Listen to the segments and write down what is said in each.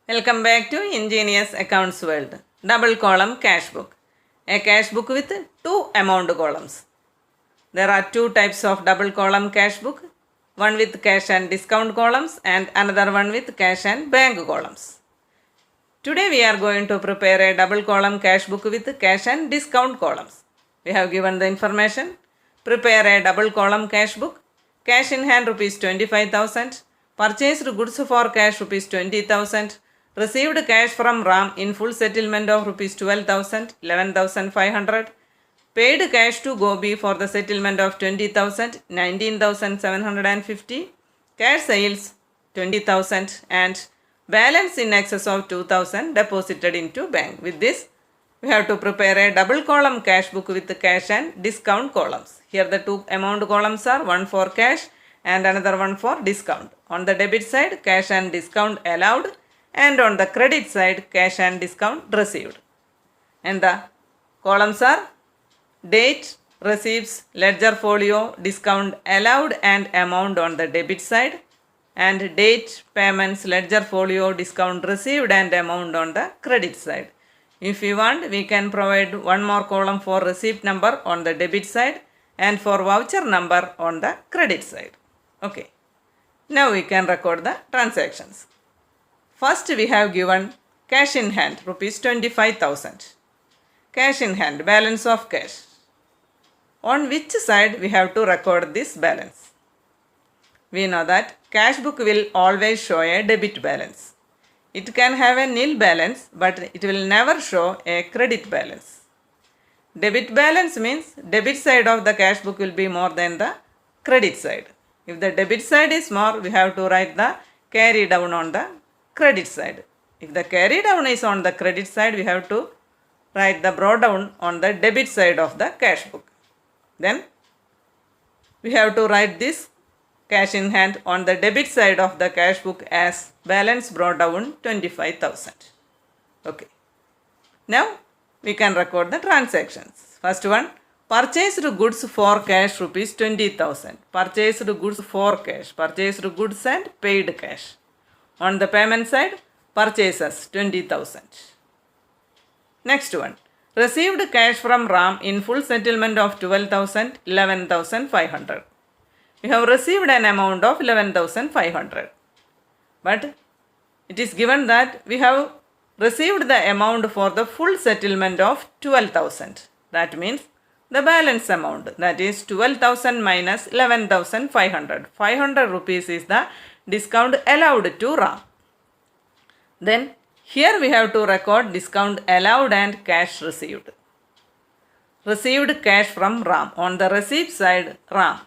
Welcome back to Ingenious Accounts World. Double column cash book. A cash book with two amount columns. There are two types of double column cash book. One with cash and discount columns and another one with cash and bank columns. Today we are going to prepare a double column cash book with cash and discount columns. We have given the information. Prepare a double column cash book. Cash in hand rupees 25,000. Purchased goods for cash rupees 20,000. Received cash from RAM in full settlement of rupees 12,000, 11,500. Paid cash to Gobi for the settlement of 20,000, 19,750. Cash sales 20,000 and balance in excess of 2,000 deposited into bank. With this, we have to prepare a double column cash book with the cash and discount columns. Here the two amount columns are one for cash and another one for discount. On the debit side, cash and discount allowed, and on the credit side, cash and discount received. And the columns are date, receipts, ledger folio, discount allowed and amount on the debit side, and date, payments, ledger folio, discount received and amount on the credit side. If you want, we can provide one more column for receipt number on the debit side and for voucher number on the credit side. Okay. Now we can record the transactions. First we have given cash in hand rupees 25,000. Cash in hand, balance of cash. On which side we have to record this balance? We know that cash book will always show a debit balance. It can have a nil balance, but it will never show a credit balance. Debit balance means debit side of the cash book will be more than the credit side. If the debit side is more, we have to write the carry down on the credit side. If the carry down is on the credit side, we have to write the brought down on the debit side of the cash book. Then we have to write this cash in hand on the debit side of the cash book as balance brought down 25,000. Okay. Now we can record the transactions. First one, purchased goods for cash rupees 20,000. Purchased goods for cash. Purchased goods and paid cash. On the payment side, purchases 20,000. Next one, received cash from RAM in full settlement of 12,000, 11,500. We have received an amount of 11,500. But it is given that we have received the amount for the full settlement of 12,000. That means the balance amount, that is 12,000 minus 11,500. 500 rupees is the discount allowed to RAM. Then here we have to record discount allowed and cash received. Received cash from RAM. On the receipt side, RAM.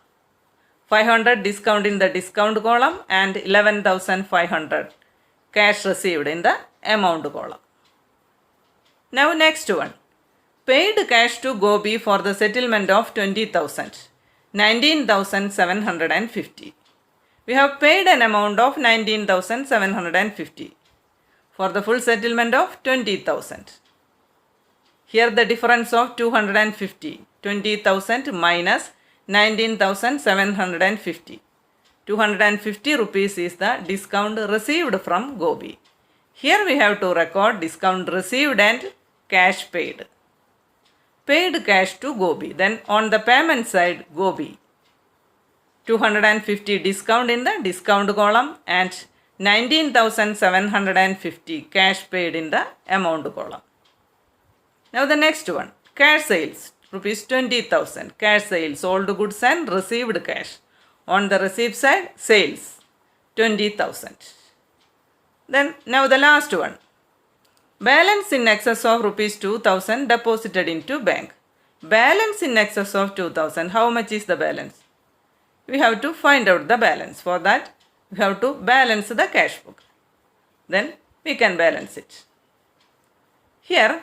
500 discount in the discount column and 11,500 cash received in the amount column. Now next one. Paid cash to Gobi for the settlement of 20,000. 19,750. We have paid an amount of 19,750 for the full settlement of 20,000. Here the difference of 250. 20,000 minus 19,750. 250 rupees is the discount received from Gobi. Here we have to record discount received and cash paid. Paid cash to Gobi. Then on the payment side, Gobi. 250 discount in the discount column and 19,750 cash paid in the amount column. Now the next one, cash sales, rupees 20,000. Cash sales, sold goods and received cash. On the receipt side, sales, 20,000. Then now the last one, balance in excess of rupees 2,000 deposited into bank. Balance in excess of 2,000, how much is the balance? We have to find out the balance. For that, we have to balance the cash book. Then we can balance it. Here,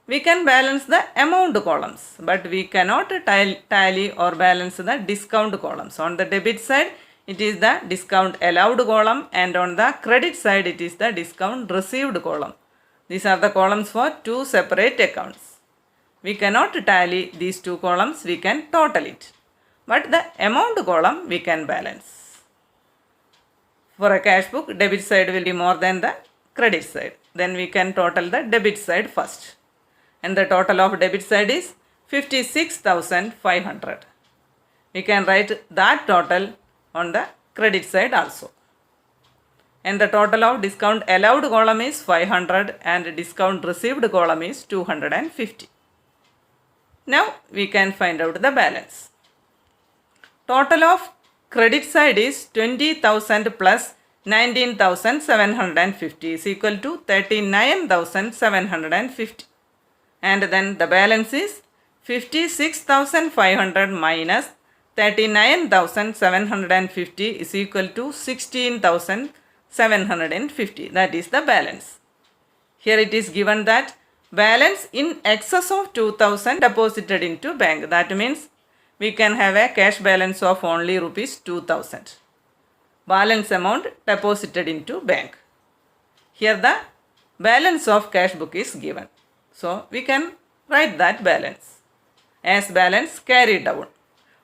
we can balance the amount columns, but we cannot tally or balance the discount columns. On the debit side, it is the discount allowed column, and on the credit side, it is the discount received column. These are the columns for two separate accounts. We cannot tally these two columns, we can total it. But the amount column we can balance. For a cash book, debit side will be more than the credit side. Then we can total the debit side first. And the total of debit side is 56,500. We can write that total on the credit side also. And the total of discount allowed column is 500 and discount received column is 250. Now we can find out the balance. Total of credit side is 20,000 plus 19,750 is equal to 39,750. And then the balance is 56,500 minus 39,750 is equal to 16,750. That is the balance. Here it is given that balance in excess of 2,000 deposited into bank. That means we can have a cash balance of only rupees 2,000. Balance amount deposited into bank. Here the balance of cash book is given. So we can write that balance as balance carried down.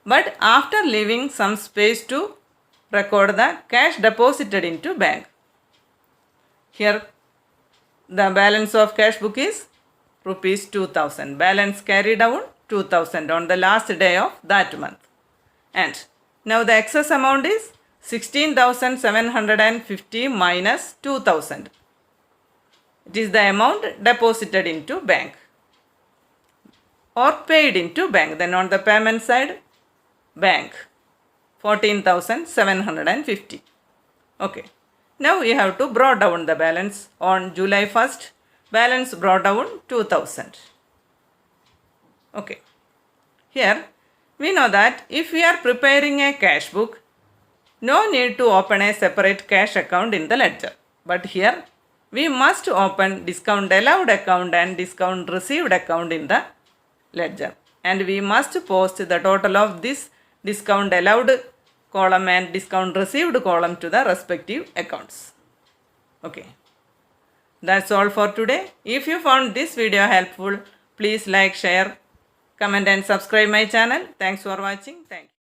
But after leaving some space to record the cash deposited into bank. Here the balance of cash book is rupees 2,000. Balance carried down 2,000 on the last day of that month. And now the excess amount is 16,750 minus 2,000. It is the amount deposited into bank or paid into bank. Then on the payment side, bank 14,750. Okay. Now we have to brought down the balance. On July 1st, balance brought down 2,000. Okay. Here we know that if we are preparing a cash book, no need to open a separate cash account in the ledger. But here we must open discount allowed account and discount received account in the ledger. And we must post the total of this discount allowed column and discount received column to the respective accounts. Okay. That's all for today. If you found this video helpful, please like, share, comment and subscribe my channel. Thanks for watching. Thank you.